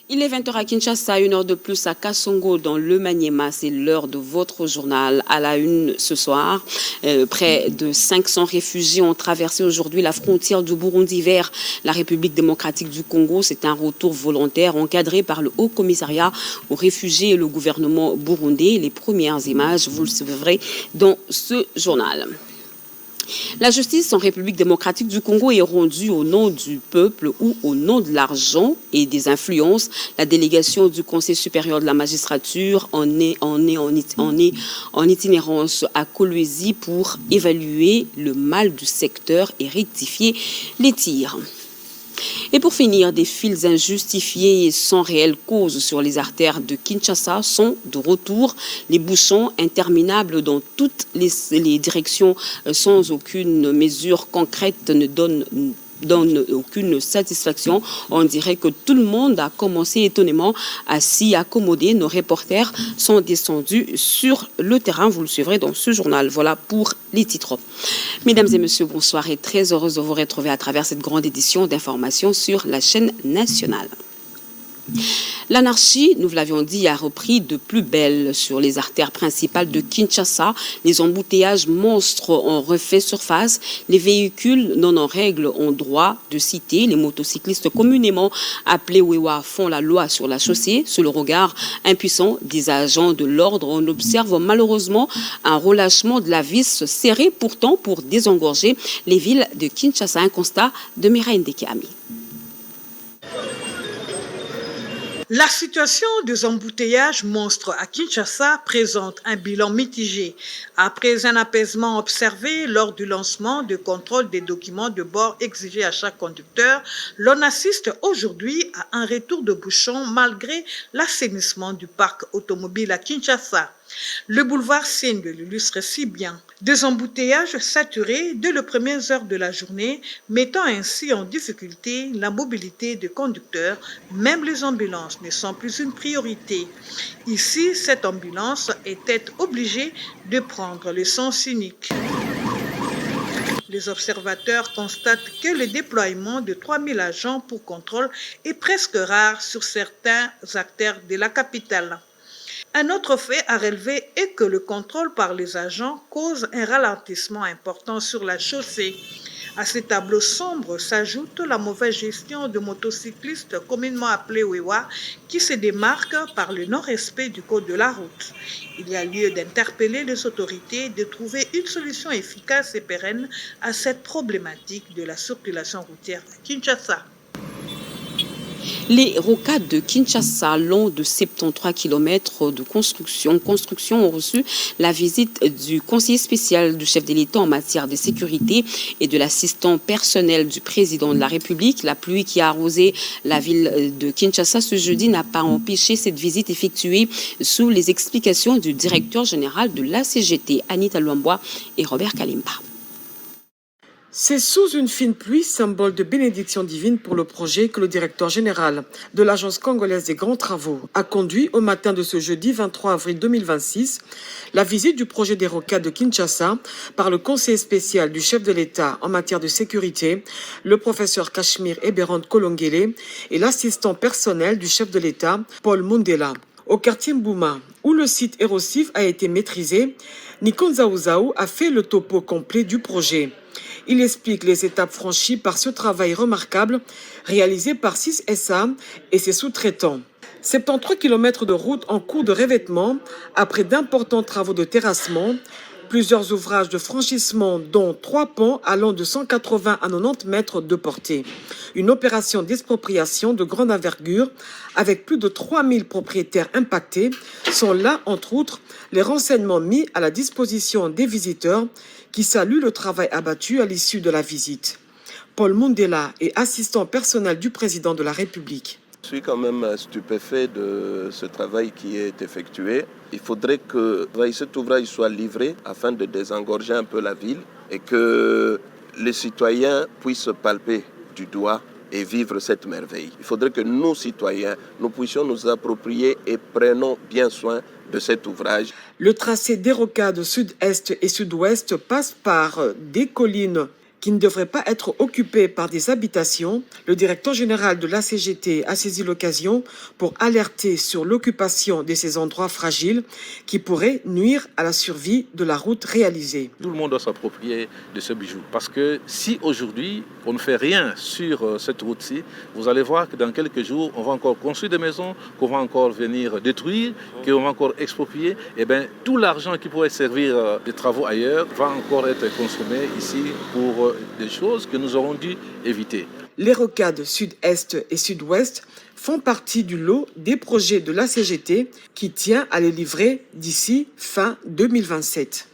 Il est 20h à Kinshasa, 1 heure de plus à Kasongo dans le Maniema. C'est l'heure de votre journal. À la une ce soir, près de 500 réfugiés ont traversé aujourd'hui la frontière du Burundi vers la République démocratique du Congo. C'est un retour volontaire encadré par le Haut Commissariat aux réfugiés et le gouvernement burundais. Les premières images, vous le verrez dans ce journal. La justice en République démocratique du Congo est rendue au nom du peuple ou au nom de l'argent et des influences. La délégation du Conseil supérieur de la magistrature en itinérance à Kolwezi pour évaluer le mal du secteur et rectifier les tirs. Et pour finir, des files injustifiées et sans réelle cause sur les artères de Kinshasa sont de retour. Les bouchons interminables dans toutes les directions sans aucune mesure concrète ne donnent aucune satisfaction. On dirait que tout le monde a commencé étonnamment à s'y accommoder. Nos reporters sont descendus sur le terrain. Vous le suivrez dans ce journal. Voilà pour les titres. Mesdames et messieurs, bonsoir et très heureuse de vous retrouver à travers cette grande édition d'informations sur la chaîne nationale. L'anarchie, nous l'avions dit, a repris de plus belle sur les artères principales de Kinshasa. Les embouteillages monstres ont refait surface. Les véhicules non en règle ont droit de citer. Les motocyclistes communément appelés Wewa font la loi sur la chaussée. Sous le regard impuissant des agents de l'ordre, on observe malheureusement un relâchement de la vis serrée pourtant pour désengorger les villes de Kinshasa. Un constat de Mireille Ndekiami. La situation des embouteillages monstres à Kinshasa présente un bilan mitigé. Après un apaisement observé lors du lancement de contrôle des documents de bord exigés à chaque conducteur, l'on assiste aujourd'hui à un retour de bouchons malgré l'assainissement du parc automobile à Kinshasa. Le boulevard Seine l'illustre si bien. Des embouteillages saturés dès les premières heures de la journée, mettant ainsi en difficulté la mobilité des conducteurs. Même les ambulances ne sont plus une priorité. Ici, cette ambulance était obligée de prendre le sens unique. Les observateurs constatent que le déploiement de 3000 agents pour contrôle est presque rare sur certains artères de la capitale. Un autre fait à relever est que le contrôle par les agents cause un ralentissement important sur la chaussée. À ces tableaux sombres s'ajoute la mauvaise gestion de motocyclistes communément appelés Wewa qui se démarquent par le non-respect du code de la route. Il y a lieu d'interpeller les autorités de trouver une solution efficace et pérenne à cette problématique de la circulation routière à Kinshasa. Les rocades de Kinshasa, long de 73 km de construction, ont reçu la visite du conseiller spécial du chef de l'État en matière de sécurité et de l'assistant personnel du président de la République. La pluie qui a arrosé la ville de Kinshasa ce jeudi n'a pas empêché cette visite effectuée sous les explications du directeur général de la CGT, Anita Luamboa et Robert Kalimba. C'est sous une fine pluie, symbole de bénédiction divine pour le projet, que le directeur général de l'Agence congolaise des grands travaux a conduit au matin de ce jeudi 23 avril 2026 la visite du projet des rocades de Kinshasa par le conseiller spécial du chef de l'État en matière de sécurité, le professeur Cachemire Eberand Kolongele et l'assistant personnel du chef de l'État, Paul Mundela. Au quartier Mbouma, où le site érosif a été maîtrisé, Nikonzaouzao a fait le topo complet du projet. Il explique les étapes franchies par ce travail remarquable réalisé par 6 SA et ses sous-traitants. 73 km de route en cours de revêtement après d'importants travaux de terrassement, plusieurs ouvrages de franchissement dont 3 ponts allant de 180 à 90 mètres de portée. Une opération d'expropriation de grande envergure avec plus de 3000 propriétaires impactés sont là, entre autres, les renseignements mis à la disposition des visiteurs qui saluent le travail abattu à l'issue de la visite. Paul Mundela est assistant personnel du président de la République. Je suis quand même stupéfait de ce travail qui est effectué. Il faudrait que cet ouvrage soit livré afin de désengorger un peu la ville et que les citoyens puissent palper du doigt et vivre cette merveille. Il faudrait que nous, citoyens, nous puissions nous approprier et prenons bien soin de cet ouvrage. Le tracé des rocades sud-est et sud-ouest passe par des collines qui ne devraient pas être occupés par des habitations, le directeur général de l'ACGT a saisi l'occasion pour alerter sur l'occupation de ces endroits fragiles qui pourraient nuire à la survie de la route réalisée. Tout le monde doit s'approprier de ce bijou parce que si aujourd'hui on ne fait rien sur cette route-ci, vous allez voir que dans quelques jours on va encore construire des maisons, qu'on va encore venir détruire, qu'on va encore exproprier. Et bien tout l'argent qui pourrait servir de travaux ailleurs va encore être consommé ici pour des choses que nous aurons dû éviter. Les rocades sud-est et sud-ouest font partie du lot des projets de la CGT qui tient à les livrer d'ici fin 2027.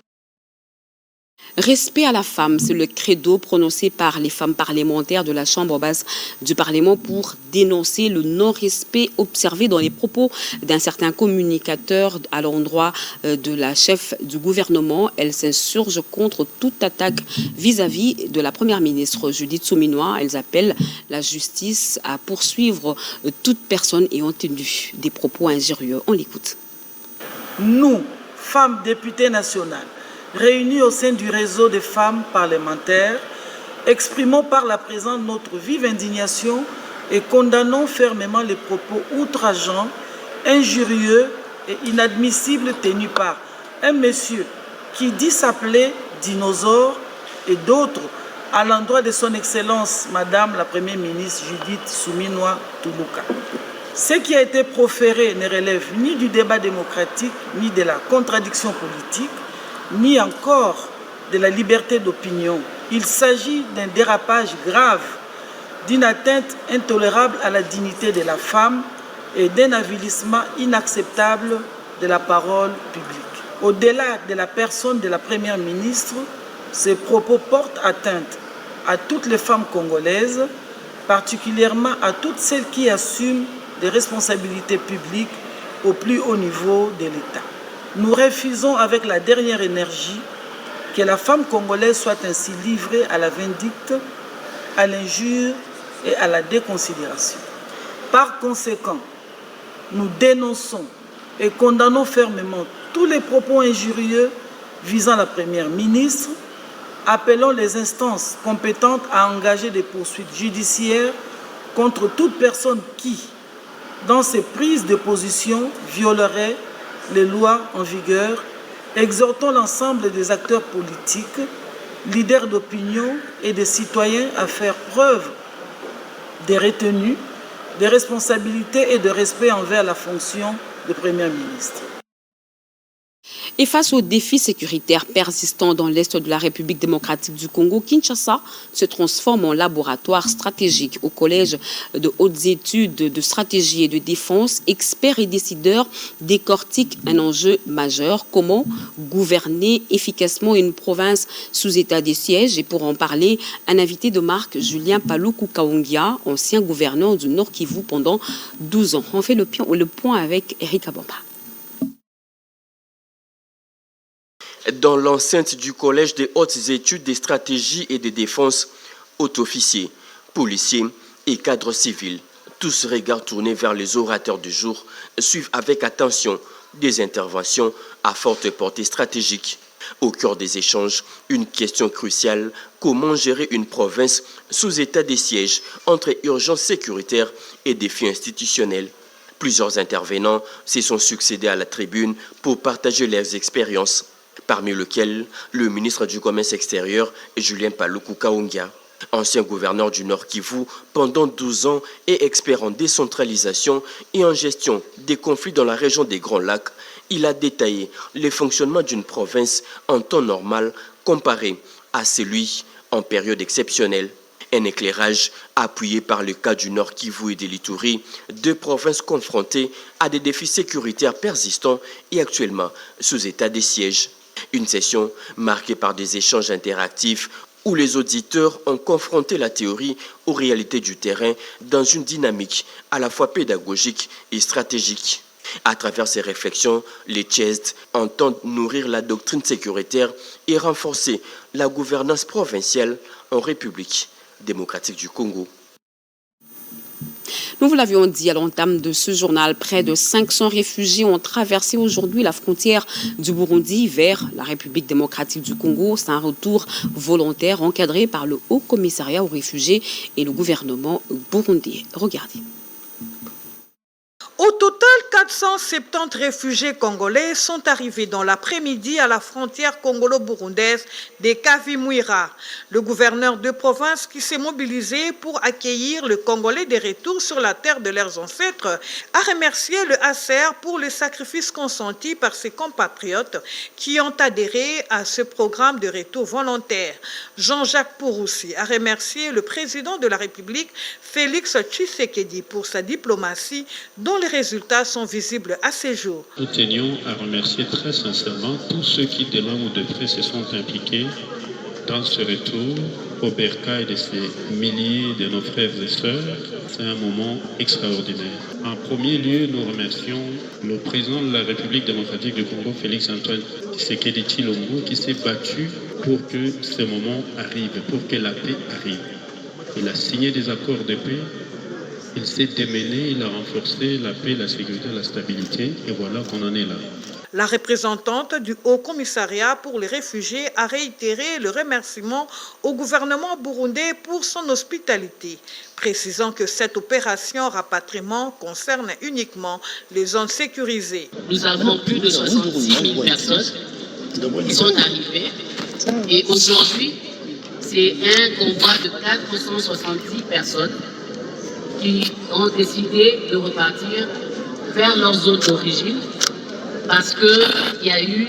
Respect à la femme, c'est le credo prononcé par les femmes parlementaires de la Chambre basse du Parlement pour dénoncer le non-respect observé dans les propos d'un certain communicateur à l'endroit de la chef du gouvernement. Elles s'insurgent contre toute attaque vis-à-vis de la première ministre Judith Souminois. Elles appellent la justice à poursuivre toute personne ayant tenu des propos injurieux. On l'écoute. Nous, femmes députées nationales, réunis au sein du réseau des femmes parlementaires, exprimons par la présente notre vive indignation et condamnons fermement les propos outrageants, injurieux et inadmissibles tenus par un monsieur qui dit s'appeler dinosaure et d'autres à l'endroit de son Excellence Madame la Première ministre Judith Souminois Toulouka. Ce qui a été proféré ne relève ni du débat démocratique, ni de la contradiction politique, ni encore de la liberté d'opinion. Il s'agit d'un dérapage grave, d'une atteinte intolérable à la dignité de la femme et d'un avilissement inacceptable de la parole publique. Au-delà de la personne de la Première ministre, ces propos portent atteinte à toutes les femmes congolaises, particulièrement à toutes celles qui assument des responsabilités publiques au plus haut niveau de l'État. Nous refusons avec la dernière énergie que la femme congolaise soit ainsi livrée à la vindicte, à l'injure et à la déconsidération. Par conséquent, nous dénonçons et condamnons fermement tous les propos injurieux visant la Première ministre, appelons les instances compétentes à engager des poursuites judiciaires contre toute personne qui, dans ses prises de position, violerait les lois en vigueur, exhortons l'ensemble des acteurs politiques, leaders d'opinion et des citoyens à faire preuve des retenues, des responsabilités et de respect envers la fonction de Premier ministre. Et face aux défis sécuritaires persistants dans l'Est de la République démocratique du Congo, Kinshasa se transforme en laboratoire stratégique. Au Collège de hautes études de stratégie et de défense, experts et décideurs décortiquent un enjeu majeur. Comment gouverner efficacement une province sous état de siège? Et pour en parler, un invité de marque, Julien Paluku Kaongia, ancien gouverneur du Nord Kivu pendant 12 ans. On fait le point avec Eric Abamba. Dans l'enceinte du Collège des hautes études des stratégies et de défense, haut officiers, policiers et cadres civils, tous regards tournés vers les orateurs du jour, suivent avec attention des interventions à forte portée stratégique. Au cœur des échanges, une question cruciale, comment gérer une province sous état de siège entre urgence sécuritaire et défis institutionnels. Plusieurs intervenants se sont succédés à la tribune pour partager leurs expériences, parmi lesquels le ministre du Commerce extérieur, Julien Paluku Kaongia. Ancien gouverneur du Nord Kivu pendant 12 ans et expert en décentralisation et en gestion des conflits dans la région des Grands Lacs, il a détaillé les fonctionnements d'une province en temps normal comparé à celui en période exceptionnelle. Un éclairage appuyé par le cas du Nord Kivu et de l'Ituri, deux provinces confrontées à des défis sécuritaires persistants et actuellement sous état de siège. Une session marquée par des échanges interactifs où les auditeurs ont confronté la théorie aux réalités du terrain dans une dynamique à la fois pédagogique et stratégique. À travers ces réflexions, les CHESD entendent nourrir la doctrine sécuritaire et renforcer la gouvernance provinciale en République démocratique du Congo. Nous vous l'avions dit à l'entame de ce journal, près de 500 réfugiés ont traversé aujourd'hui la frontière du Burundi vers la République démocratique du Congo. C'est un retour volontaire encadré par le Haut Commissariat aux réfugiés et le gouvernement burundais. Regardez. Au total, 470 réfugiés congolais sont arrivés dans l'après-midi à la frontière congolo-burundaise de Kavimwira. Le gouverneur de province qui s'est mobilisé pour accueillir le Congolais de retour sur la terre de leurs ancêtres a remercié le HCR pour le sacrifice consenti par ses compatriotes qui ont adhéré à ce programme de retour volontaire. Jean-Jacques Pouroussi a remercié le président de la République, Félix Tshisekedi, pour sa diplomatie dont les résultats sont visibles à ces jours. Nous tenions à remercier très sincèrement tous ceux qui, de loin ou de près, se sont impliqués dans ce retour au bercail de ces milliers de nos frères et sœurs. C'est un moment extraordinaire. En premier lieu, nous remercions le président de la République démocratique du Congo, Félix-Antoine Tshisekedi Tshilombo, qui s'est battu pour que ce moment arrive, pour que la paix arrive. Il a signé des accords de paix. Il s'est démêlé, il a renforcé la paix, la sécurité, la stabilité, et voilà qu'on en est là. La représentante du Haut Commissariat pour les réfugiés a réitéré le remerciement au gouvernement burundais pour son hospitalité, précisant que cette opération rapatriement concerne uniquement les zones sécurisées. Nous avons plus de 66 000 personnes qui sont arrivées et aujourd'hui, c'est un convoi de 470 personnes qui ont décidé de repartir vers leur zone d'origine parce qu'il y a eu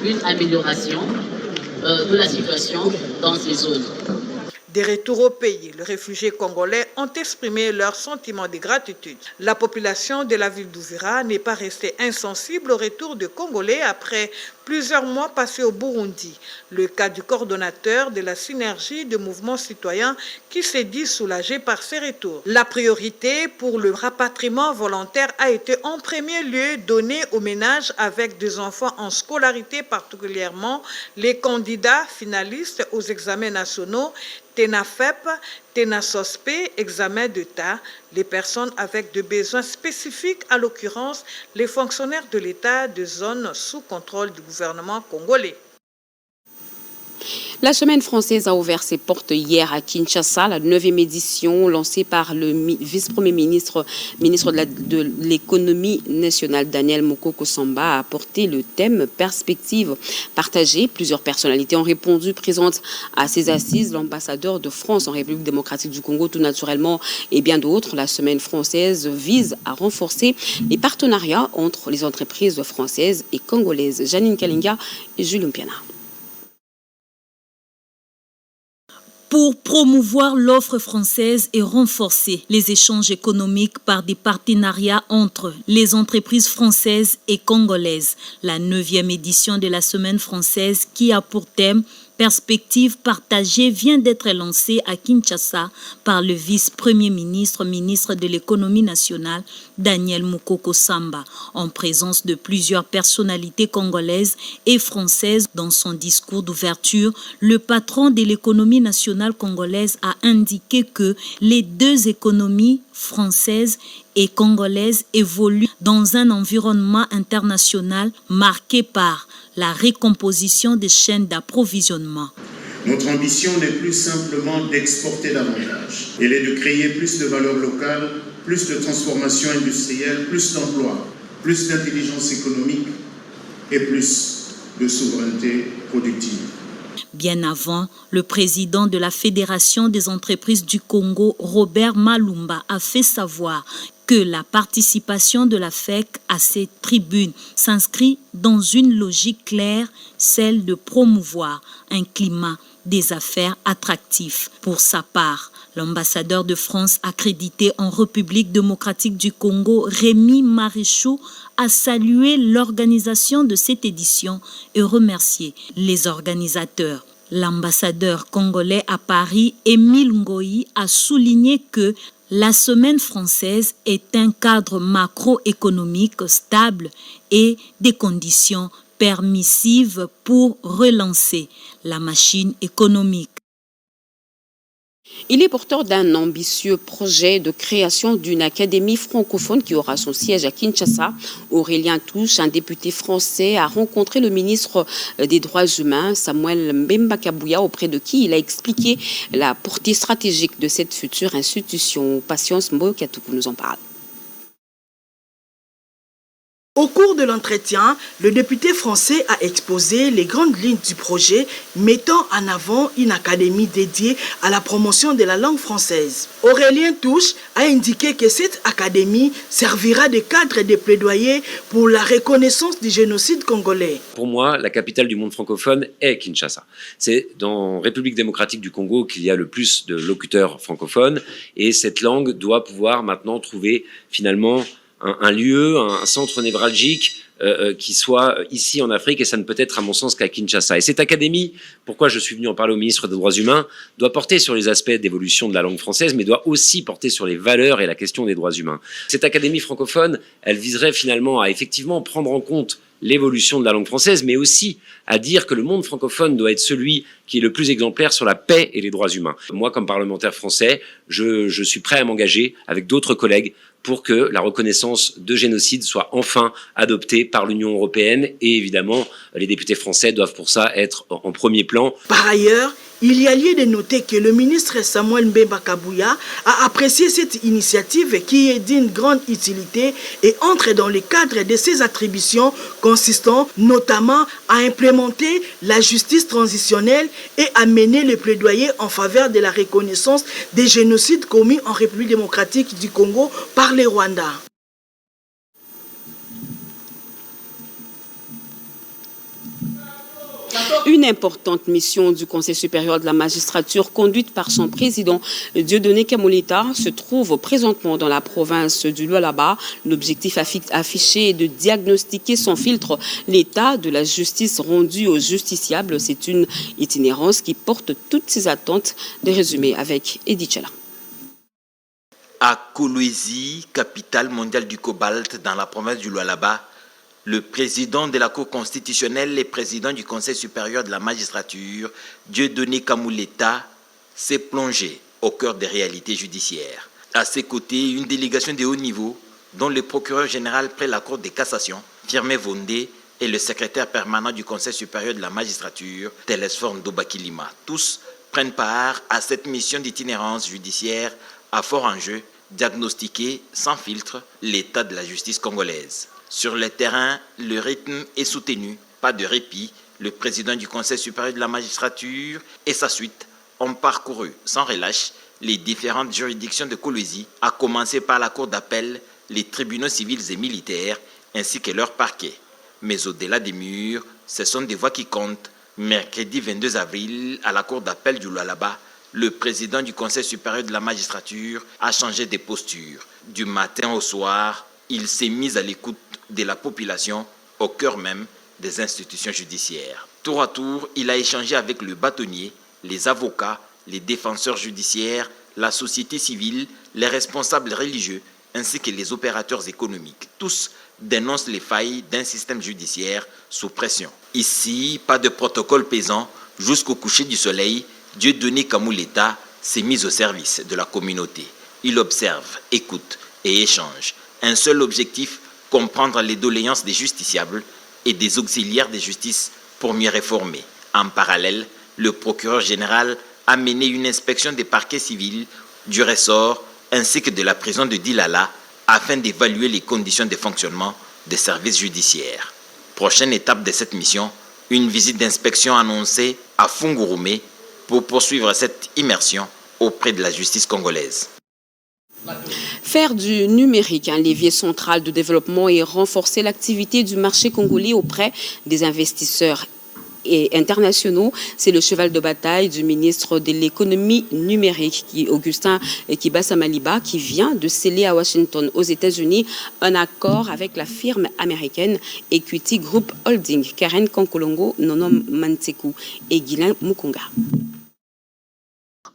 une amélioration de la situation dans ces zones. Des retours au pays, les réfugiés congolais ont exprimé leur sentiment de gratitude. La population de la ville d'Uvira n'est pas restée insensible au retour de Congolais après plusieurs mois passés au Burundi. Le cas du coordonnateur de la synergie de mouvements citoyens qui s'est dit soulagé par ces retours. La priorité pour le rapatriement volontaire a été en premier lieu donnée aux ménages avec des enfants en scolarité, particulièrement les candidats finalistes aux examens nationaux, TENAFEP, TENASOSPE, examen d'État, les personnes avec des besoins spécifiques, à l'occurrence les fonctionnaires de l'État de zone sous contrôle du gouvernement congolais. La semaine française a ouvert ses portes hier à Kinshasa. La 9e édition lancée par le vice-premier ministre de l'économie nationale, Daniel Mukoko-Samba, a porté le thème « Perspectives partagées ». Plusieurs personnalités ont répondu présentes à ces assises. L'ambassadeur de France en République démocratique du Congo, tout naturellement, et bien d'autres. La semaine française vise à renforcer les partenariats entre les entreprises françaises et congolaises. Janine Kalinga et Julien Piana. Pour promouvoir l'offre française et renforcer les échanges économiques par des partenariats entre les entreprises françaises et congolaises. La 9e édition de la Semaine française qui a pour thème Perspectives partagées vient d'être lancée à Kinshasa par le vice-premier ministre, ministre de l'économie nationale, Daniel Mukoko-Samba, en présence de plusieurs personnalités congolaises et françaises. Dans son discours d'ouverture, le patron de l'économie nationale congolaise a indiqué que les deux économies françaises et congolaise évolue dans un environnement international marqué par la recomposition des chaînes d'approvisionnement. Notre ambition n'est plus simplement d'exporter davantage. Elle est de créer plus de valeur locale, plus de transformation industrielle, plus d'emplois, plus d'intelligence économique et plus de souveraineté productive. Bien avant, le président de la Fédération des entreprises du Congo, Robert Malumba, a fait savoir que la participation de la FEC à ces tribunes s'inscrit dans une logique claire, celle de promouvoir un climat des affaires attractif. Pour sa part, l'ambassadeur de France accrédité en République démocratique du Congo, Rémi Maréchaux, a salué l'organisation de cette édition et remercié les organisateurs. L'ambassadeur congolais à Paris, Émile Ngoyi, a souligné que la Semaine française est un cadre macroéconomique stable et des conditions permissives pour relancer la machine économique. Il est porteur d'un ambitieux projet de création d'une académie francophone qui aura son siège à Kinshasa. Aurélien Touche, un député français, a rencontré le ministre des Droits humains, Samuel Mbemba Kabouya, auprès de qui il a expliqué la portée stratégique de cette future institution. Patience Mbokatou nous en parle. Au cours de l'entretien, le député français a exposé les grandes lignes du projet mettant en avant une académie dédiée à la promotion de la langue française. Aurélien Touche a indiqué que cette académie servira de cadre de plaidoyer pour la reconnaissance du génocide congolais. Pour moi, la capitale du monde francophone est Kinshasa. C'est dans République démocratique du Congo qu'il y a le plus de locuteurs francophones et cette langue doit pouvoir maintenant trouver finalement un lieu, un centre névralgique qui soit ici en Afrique, et ça ne peut être à mon sens qu'à Kinshasa. Et cette académie, pourquoi je suis venu en parler au ministre des Droits humains, doit porter sur les aspects d'évolution de la langue française, mais doit aussi porter sur les valeurs et la question des droits humains. Cette académie francophone, elle viserait finalement à effectivement prendre en compte l'évolution de la langue française, mais aussi à dire que le monde francophone doit être celui qui est le plus exemplaire sur la paix et les droits humains. Moi, comme parlementaire français, je suis prêt à m'engager avec d'autres collègues pour que la reconnaissance de génocide soit enfin adoptée par l'Union européenne. Et évidemment, les députés français doivent pour ça être en premier plan. Par ailleurs, il y a lieu de noter que le ministre Samuel Mbemba Kabouya a apprécié cette initiative qui est d'une grande utilité et entre dans le cadre de ses attributions consistant notamment à implémenter la justice transitionnelle et à mener le plaidoyer en faveur de la reconnaissance des génocides commis en République démocratique du Congo par le Rwanda. Une importante mission du Conseil supérieur de la magistrature conduite par son président Dieudonné Kamoleta se trouve présentement dans la province du Lualaba. L'objectif affiché est de diagnostiquer sans filtre l'état de la justice rendue aux justiciables. C'est une itinérance qui porte toutes ses attentes. Des résumés avec Edith Chela. À Kolwezi, capitale mondiale du cobalt dans la province du Lualaba, le président de la Cour constitutionnelle et président du Conseil supérieur de la magistrature, Dieudonné Kamoleta, s'est plongé au cœur des réalités judiciaires. À ses côtés, une délégation de haut niveau, dont le procureur général près la Cour de cassation, Firmé Vondé, et le secrétaire permanent du Conseil supérieur de la magistrature, Télésphore Ndobakilima. Tous prennent part à cette mission d'itinérance judiciaire à fort enjeu, diagnostiquer sans filtre l'état de la justice congolaise. Sur le terrain, le rythme est soutenu, pas de répit. Le président du Conseil supérieur de la magistrature et sa suite ont parcouru sans relâche les différentes juridictions de Kolwezi, à commencer par la cour d'appel, les tribunaux civils et militaires, ainsi que leurs parquets. Mais au-delà des murs, ce sont des voix qui comptent. Mercredi 22 avril, à la cour d'appel du Lualaba, le président du Conseil supérieur de la magistrature a changé de posture. Du matin au soir, il s'est mis à l'écoute de la population au cœur même des institutions judiciaires. Tour à tour, il a échangé avec le bâtonnier, les avocats, les défenseurs judiciaires, la société civile, les responsables religieux, ainsi que les opérateurs économiques. Tous dénoncent les failles d'un système judiciaire sous pression. Ici, pas de protocole pesant. Jusqu'au coucher du soleil, Dieudonné Kamoleta s'est mis au service de la communauté. Il observe, écoute et échange. Un seul objectif, comprendre les doléances des justiciables et des auxiliaires de justice pour mieux réformer. En parallèle, le procureur général a mené une inspection des parquets civils, du ressort ainsi que de la prison de Dilala afin d'évaluer les conditions de fonctionnement des services judiciaires. Prochaine étape de cette mission, une visite d'inspection annoncée à Fungurume pour poursuivre cette immersion auprès de la justice congolaise. Faire du numérique un levier central de développement et renforcer l'activité du marché congolais auprès des investisseurs et internationaux, c'est le cheval de bataille du ministre de l'économie numérique, Augustin Kibasa Maliba, qui vient de sceller à Washington, aux États-Unis, un accord avec la firme américaine Equity Group Holding, Karen Kankolongo, Nonom Mansekou et Guilain Mukunga.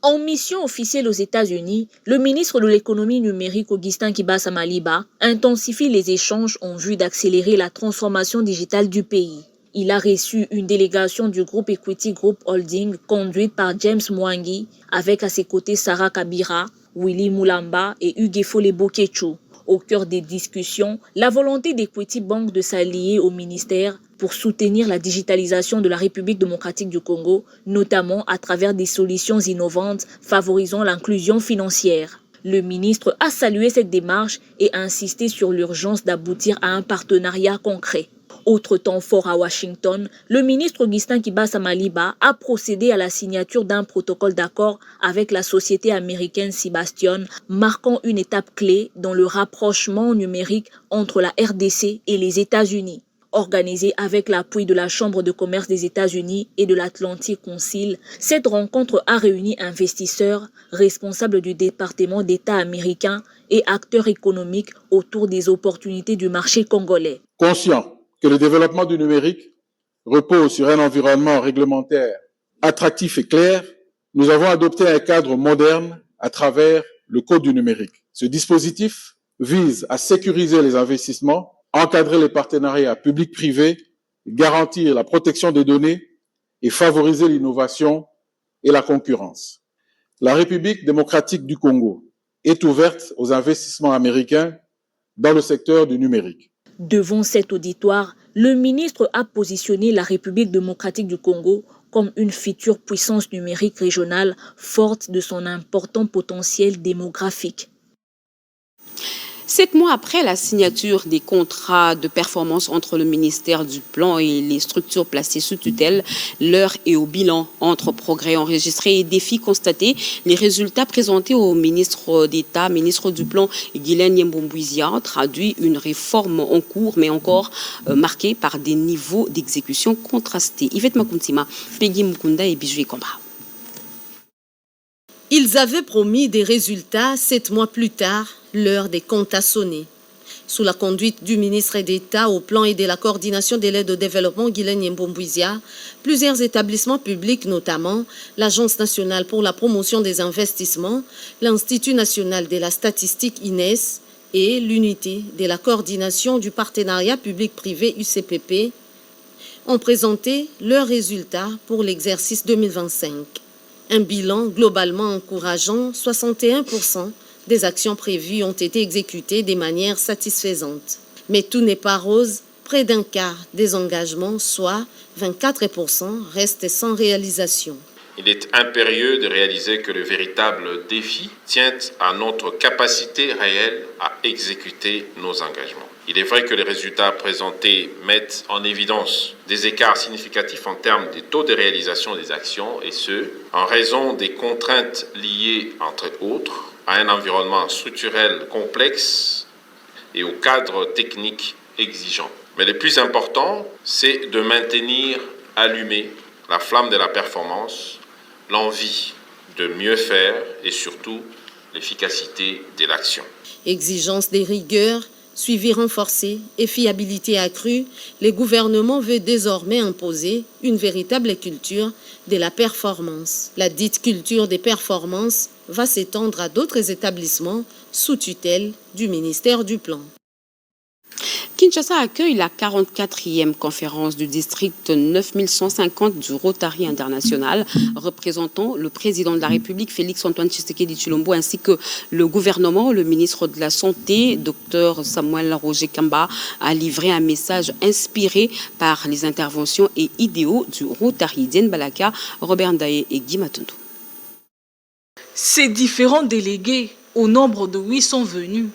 En mission officielle aux États-Unis, le ministre de l'économie numérique Augustin Kibasa Maliba intensifie les échanges en vue d'accélérer la transformation digitale du pays. Il a reçu une délégation du groupe Equity Group Holding conduite par James Mwangi avec à ses côtés Sarah Kabira, Willy Moulamba et Hugues Folebo-Ketchou. Au cœur des discussions, la volonté d'Equity Bank de s'allier au ministère pour soutenir la digitalisation de la République démocratique du Congo, notamment à travers des solutions innovantes favorisant l'inclusion financière. Le ministre a salué cette démarche et a insisté sur l'urgence d'aboutir à un partenariat concret. Autre temps fort à Washington, le ministre Augustin Kibasa Maliba a procédé à la signature d'un protocole d'accord avec la société américaine Sebastian, marquant une étape clé dans le rapprochement numérique entre la RDC et les États-Unis. Organisée avec l'appui de la Chambre de commerce des États-Unis et de l'Atlantic Council, cette rencontre a réuni investisseurs, responsables du département d'État américain et acteurs économiques autour des opportunités du marché congolais. Conscient que le développement du numérique repose sur un environnement réglementaire attractif et clair, nous avons adopté un cadre moderne à travers le Code du numérique. Ce dispositif vise à sécuriser les investissements, encadrer les partenariats publics-privés, garantir la protection des données et favoriser l'innovation et la concurrence. La République démocratique du Congo est ouverte aux investissements américains dans le secteur du numérique. Devant cet auditoire, le ministre a positionné la République démocratique du Congo comme une future puissance numérique régionale forte de son important potentiel démographique. 7 mois après la signature des contrats de performance entre le ministère du Plan et les structures placées sous tutelle, l'heure est au bilan entre progrès enregistrés et défis constatés. Les résultats présentés au ministre d'État, ministre du Plan, Guylaine Nyemboumbouizia, traduit une réforme en cours, mais encore marquée par des niveaux d'exécution contrastés. Yvette Makuntima, Peggy Mukunda et Bijou Komba. Ils avaient promis des résultats 7 mois plus tard, l'heure des comptes a sonné. Sous la conduite du ministre d'État au plan et de la coordination de l'aide au développement Guylaine Nyemboumbouizia, plusieurs établissements publics, notamment l'Agence nationale pour la promotion des investissements, l'Institut national de la statistique INES et l'unité de la coordination du partenariat public-privé UCPP, ont présenté leurs résultats pour l'exercice 2025. Un bilan globalement encourageant, 61% des actions prévues ont été exécutées de manière satisfaisante. Mais tout n'est pas rose, près d'un quart des engagements, soit 24%, restent sans réalisation. Il est impérieux de réaliser que le véritable défi tient à notre capacité réelle à exécuter nos engagements. Il est vrai que les résultats présentés mettent en évidence des écarts significatifs en termes des taux de réalisation des actions, et ce, en raison des contraintes liées, entre autres, à un environnement structurel complexe et au cadre technique exigeant. Mais le plus important, c'est de maintenir allumée la flamme de la performance, l'envie de mieux faire et surtout l'efficacité de l'action. Exigence des rigueurs, suivi renforcé et fiabilité accrue, le gouvernement veut désormais imposer une véritable culture de la performance. La dite culture des performances va s'étendre à d'autres établissements sous tutelle du ministère du Plan. Kinshasa accueille la 44e conférence du district 9150 du Rotary International, représentant le président de la République, Félix-Antoine Tshisekedi Tshilombo, ainsi que le gouvernement. Le ministre de la Santé, Dr Samuel Roger Kamba, a livré un message inspiré par les interventions et idéaux du Rotary. Diane Balaka, Robert Ndaye et Guy Matondo. Ces différents délégués, au nombre de 8, sont venus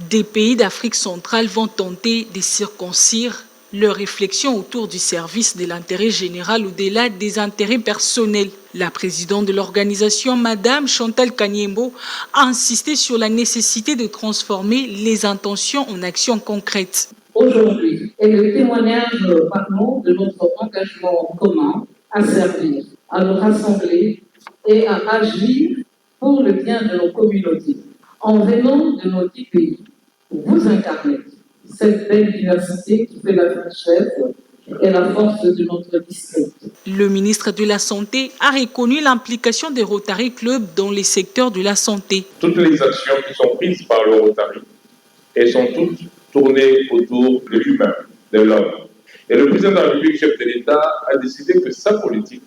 des pays d'Afrique centrale, vont tenter de circoncire leurs réflexions autour du service de l'intérêt général au-delà des intérêts personnels. La présidente de l'organisation, Madame Chantal Kanyembo, a insisté sur la nécessité de transformer les intentions en actions concrètes. Aujourd'hui est le témoignage par nous de notre engagement commun à servir, à nous rassembler et à agir pour le bien de nos communautés. En venant de nos 10 pays, vous incarnez cette belle diversité qui fait la richesse et la force de notre district. Le ministre de la Santé a reconnu l'implication des Rotary Club dans les secteurs de la santé. Toutes les actions qui sont prises par le Rotary, elles sont toutes tournées autour de l'humain, de l'homme. Et le président de la République, chef de l'État, a décidé que sa politique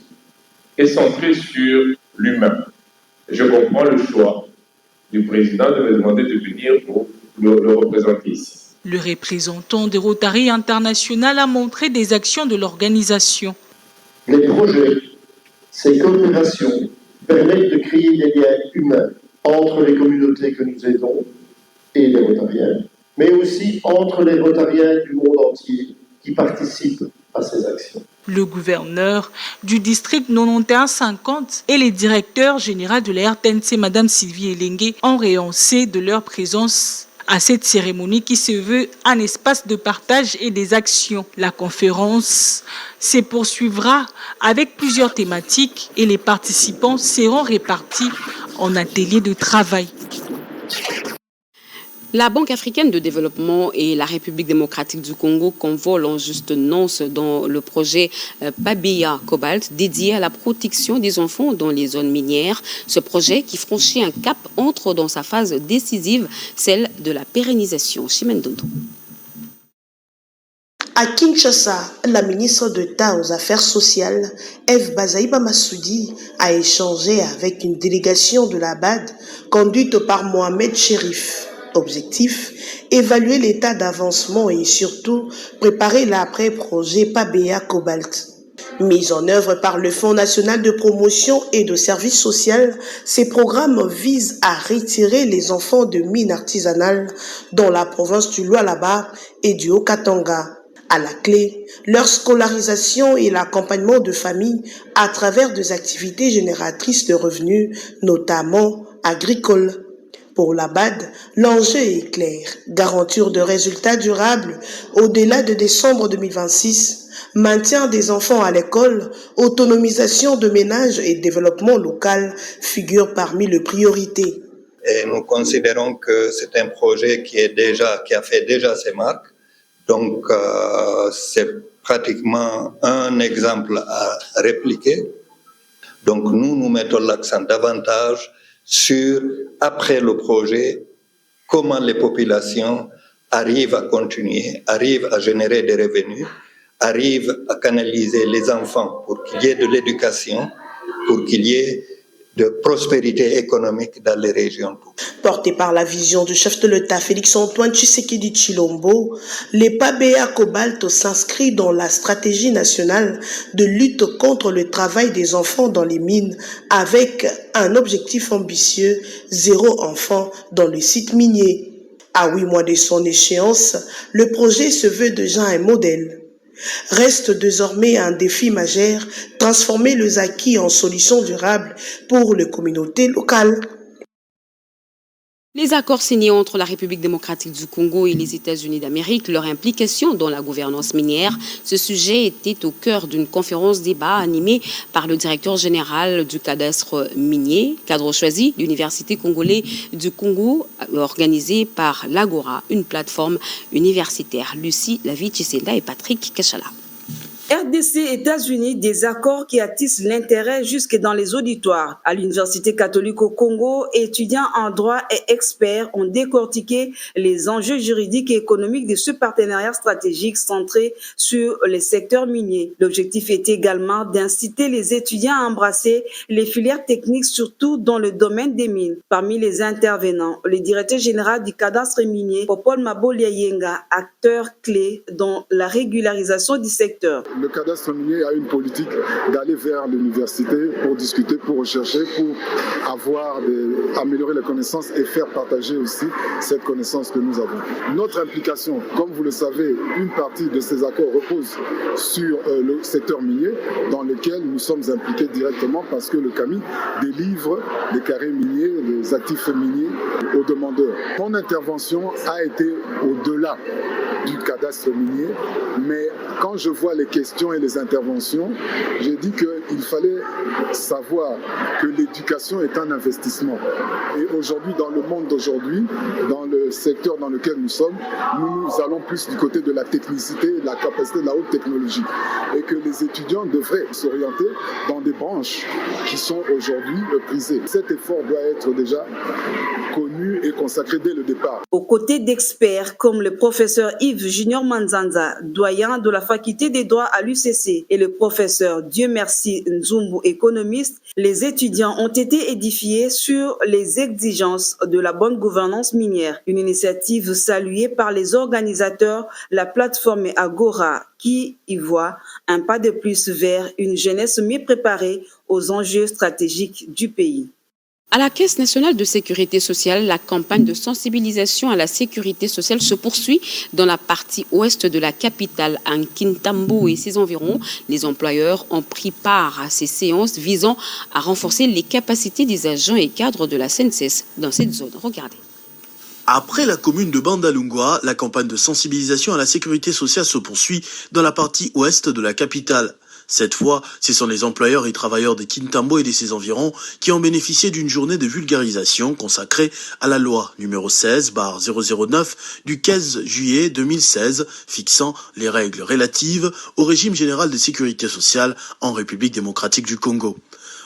est centrée sur l'humain. Je comprends le choix du président de me demander de venir pour le représenter ici. Le représentant de Rotary International a montré des actions de l'organisation. Les projets, ces coopérations permettent de créer des liens humains entre les communautés que nous aidons et les Rotariens, mais aussi entre les Rotariens du monde entier qui participent à ces actions. Le gouverneur du district 9150 et les directeurs généraux de la RTNC, Mme Sylvie Elengue, ont rehaussé de leur présence à cette cérémonie qui se veut un espace de partage et des actions. La conférence se poursuivra avec plusieurs thématiques et les participants seront répartis en ateliers de travail. La Banque africaine de développement et la République démocratique du Congo convolent en juste noces dans le projet Pabeya Cobalt dédié à la protection des enfants dans les zones minières. Ce projet qui franchit un cap entre dans sa phase décisive, celle de la pérennisation. Chimène Dondo. À Kinshasa, la ministre d'État aux Affaires sociales, Eve Bazaïba Massoudi, a échangé avec une délégation de la BAD conduite par Mohamed Chérif. Objectif, évaluer l'état d'avancement et surtout préparer l'après-projet Pabeya Cobalt. Mis en œuvre par le Fonds national de promotion et de services sociaux, ces programmes visent à retirer les enfants de mines artisanales dans la province du Lualaba et du Haut-Katanga. À la clé, leur scolarisation et l'accompagnement de familles à travers des activités génératrices de revenus, notamment agricoles. Pour la BAD, l'enjeu est clair, garantir de résultats durables au-delà de décembre 2026, maintien des enfants à l'école, autonomisation de ménages et développement local figurent parmi les priorités. Et nous considérons que c'est un projet qui a fait déjà ses marques, donc c'est pratiquement un exemple à répliquer. Donc nous mettons l'accent davantage sur, après le projet, comment les populations arrivent à continuer, arrivent à générer des revenus, arrivent à canaliser les enfants pour qu'il y ait de l'éducation, pour qu'il y ait de prospérité économique dans les régions. Porté par la vision du chef de l'État Félix-Antoine Tshisekedi Tshilombo, les Pabeya Cobalt s'inscrit dans la stratégie nationale de lutte contre le travail des enfants dans les mines avec un objectif ambitieux, 0 enfant dans le site minier. À 8 mois de son échéance, le projet se veut déjà un modèle. Reste désormais un défi majeur, transformer les acquis en solutions durables pour les communautés locales. Les accords signés entre la République démocratique du Congo et les États-Unis d'Amérique, leur implication dans la gouvernance minière, ce sujet était au cœur d'une conférence débat animée par le directeur général du cadastre minier, cadre choisi, l'Université congolaise du Congo, organisée par l'Agora, une plateforme universitaire. Lucie Lavi-Chisenda et Patrick Kachala. RDC États-Unis, des accords qui attisent l'intérêt jusque dans les auditoires. À l'Université catholique au Congo, étudiants en droit et experts ont décortiqué les enjeux juridiques et économiques de ce partenariat stratégique centré sur les secteurs miniers. L'objectif est également d'inciter les étudiants à embrasser les filières techniques, surtout dans le domaine des mines. Parmi les intervenants, le directeur général du cadastre minier, Popol Mabolia Yenga, acteur clé dans la régularisation du secteur. Le cadastre minier a une politique d'aller vers l'université pour discuter, pour rechercher, pour améliorer les connaissances et faire partager aussi cette connaissance que nous avons. Notre implication, comme vous le savez, une partie de ces accords repose sur le secteur minier dans lequel nous sommes impliqués directement parce que le CAMI délivre les carrés miniers, les actifs miniers aux demandeurs. Mon intervention a été au-delà du cadastre minier, mais quand je vois les questions et les interventions, j'ai dit que il fallait savoir que l'éducation est un investissement. Et aujourd'hui, dans le monde d'aujourd'hui, dans le secteur dans lequel nous sommes, nous allons plus du côté de la technicité, de la capacité de la haute technologie. Et que les étudiants devraient s'orienter dans des branches qui sont aujourd'hui prisées. Cet effort doit être déjà connu et consacré dès le départ. Aux côtés d'experts comme le professeur Yves Junior Manzanza, doyen de la faculté des droits à l'UCC, et le professeur Dieu merci Nzumbu, économiste, les étudiants ont été édifiés sur les exigences de la bonne gouvernance minière. Une initiative saluée par les organisateurs, la plateforme Agora, qui y voit un pas de plus vers une jeunesse mieux préparée aux enjeux stratégiques du pays. À la Caisse nationale de sécurité sociale, la campagne de sensibilisation à la sécurité sociale se poursuit dans la partie ouest de la capitale, à Kintambo et ses environs. Les employeurs ont pris part à ces séances visant à renforcer les capacités des agents et cadres de la CNSS dans cette zone. Regardez. Après la commune de Bandalungwa, la campagne de sensibilisation à la sécurité sociale se poursuit dans la partie ouest de la capitale. Cette fois, ce sont les employeurs et travailleurs de Kintambo et de ses environs qui ont bénéficié d'une journée de vulgarisation consacrée à la loi numéro 16/009 du 15 juillet 2016 fixant les règles relatives au régime général de sécurité sociale en République démocratique du Congo.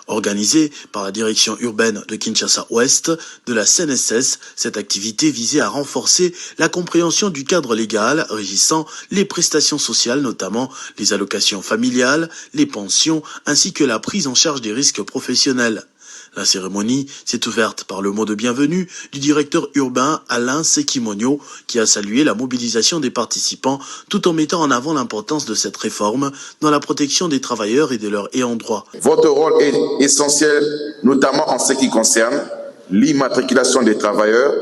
Organisée par la direction urbaine de Kinshasa-Ouest de la CNSS, cette activité visait à renforcer la compréhension du cadre légal régissant les prestations sociales, notamment les allocations familiales, les pensions, ainsi que la prise en charge des risques professionnels. La cérémonie s'est ouverte par le mot de bienvenue du directeur urbain Alain Sekimonio, qui a salué la mobilisation des participants tout en mettant en avant l'importance de cette réforme dans la protection des travailleurs et de leurs ayants droit. Votre rôle est essentiel, notamment en ce qui concerne l'immatriculation des travailleurs,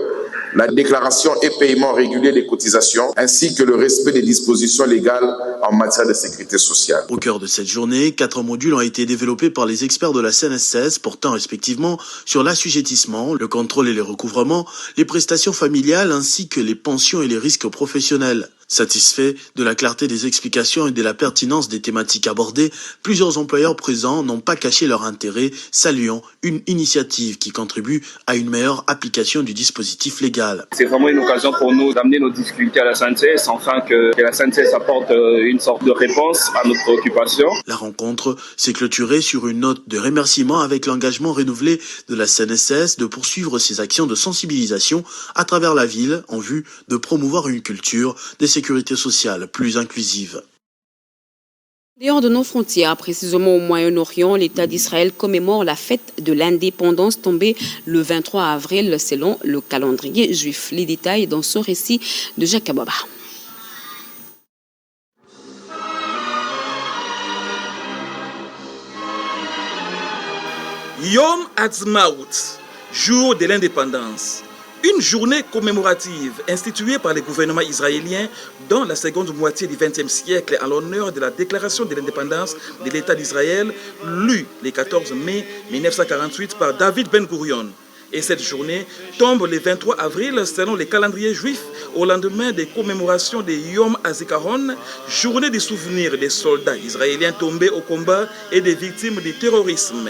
la déclaration et paiement régulier des cotisations, ainsi que le respect des dispositions légales en matière de sécurité sociale. Au cœur de cette journée, 4 modules ont été développés par les experts de la CNSS, portant respectivement sur l'assujettissement, le contrôle et les recouvrements, les prestations familiales ainsi que les pensions et les risques professionnels. Satisfaits de la clarté des explications et de la pertinence des thématiques abordées, plusieurs employeurs présents n'ont pas caché leur intérêt, saluant une initiative qui contribue à une meilleure application du dispositif légal. C'est vraiment une occasion pour nous d'amener nos difficultés à la CNSS, afin que la CNSS apporte une sorte de réponse à nos préoccupations. La rencontre s'est clôturée sur une note de remerciement avec l'engagement renouvelé de la CNSS de poursuivre ses actions de sensibilisation à travers la ville en vue de promouvoir une culture des sécurité sociale plus inclusive. Dehors de nos frontières, précisément au Moyen-Orient, l'État d'Israël commémore la fête de l'indépendance tombée le 23 avril selon le calendrier juif. Les détails dans ce récit de Jacques Ababa. Yom Ha'atzmaut, jour de l'indépendance. Une journée commémorative instituée par le gouvernement israélien dans la seconde moitié du XXe siècle en l'honneur de la déclaration de l'indépendance de l'État d'Israël, lue le 14 mai 1948 par David Ben-Gurion. Et cette journée tombe le 23 avril selon le calendrier juif au lendemain des commémorations de Yom HaZikaron, journée de souvenir des soldats israéliens tombés au combat et des victimes du terrorisme.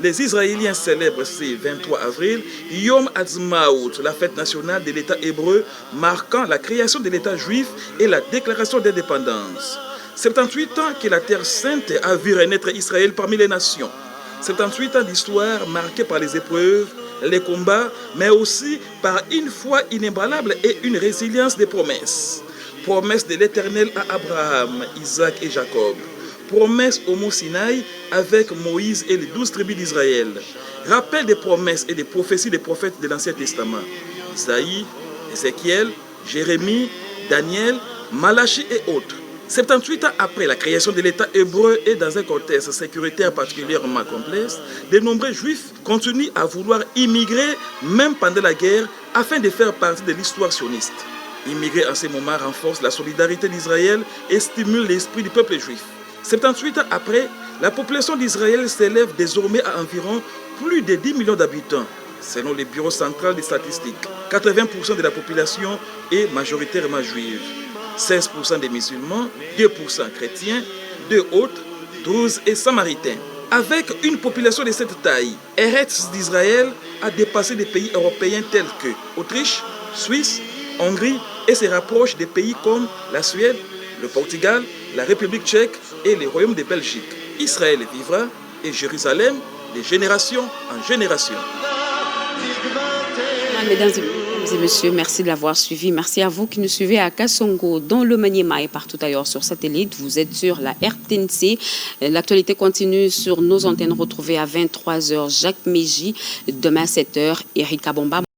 Les Israéliens célèbrent ce 23 avril Yom Ha'atzmaut, la fête nationale de l'État hébreu, marquant la création de l'État juif et la déclaration d'indépendance. 78 ans que la Terre Sainte a vu renaître Israël parmi les nations. 78 ans d'histoire marquée par les épreuves, les combats, mais aussi par une foi inébranlable et une résilience des promesses. Promesses de l'Éternel à Abraham, Isaac et Jacob. Promesses au mont Sinaï avec Moïse et les 12 tribus d'Israël. Rappel des promesses et des prophéties des prophètes de l'Ancien Testament. Isaïe, Ézéchiel, Jérémie, Daniel, Malachie et autres. 78 ans après la création de l'État hébreu et dans un contexte sécuritaire particulièrement complexe, de nombreux juifs continuent à vouloir immigrer même pendant la guerre afin de faire partie de l'histoire sioniste. Immigrer en ces moments renforce la solidarité d'Israël et stimule l'esprit du peuple juif. 78 ans après, la population d'Israël s'élève désormais à environ plus de 10 millions d'habitants, selon le Bureau central des statistiques. 80% de la population est majoritairement juive, 16% des musulmans, 2% chrétiens, 2 autres, 12 et samaritains. Avec une population de cette taille, Eretz d'Israël a dépassé des pays européens tels que Autriche, Suisse, Hongrie et se rapproche des pays comme la Suède, le Portugal, la République tchèque et le Royaume de Belgique. Israël vivra et Jérusalem de génération en génération. Mesdames et messieurs, merci de l'avoir suivi. Merci à vous qui nous suivez à Kassongo, dans le Maniema et partout ailleurs sur satellite. Vous êtes sur la RTNC. L'actualité continue sur nos antennes retrouvées à 23h. Jacques Méji, demain à 7h, Erika Bomba.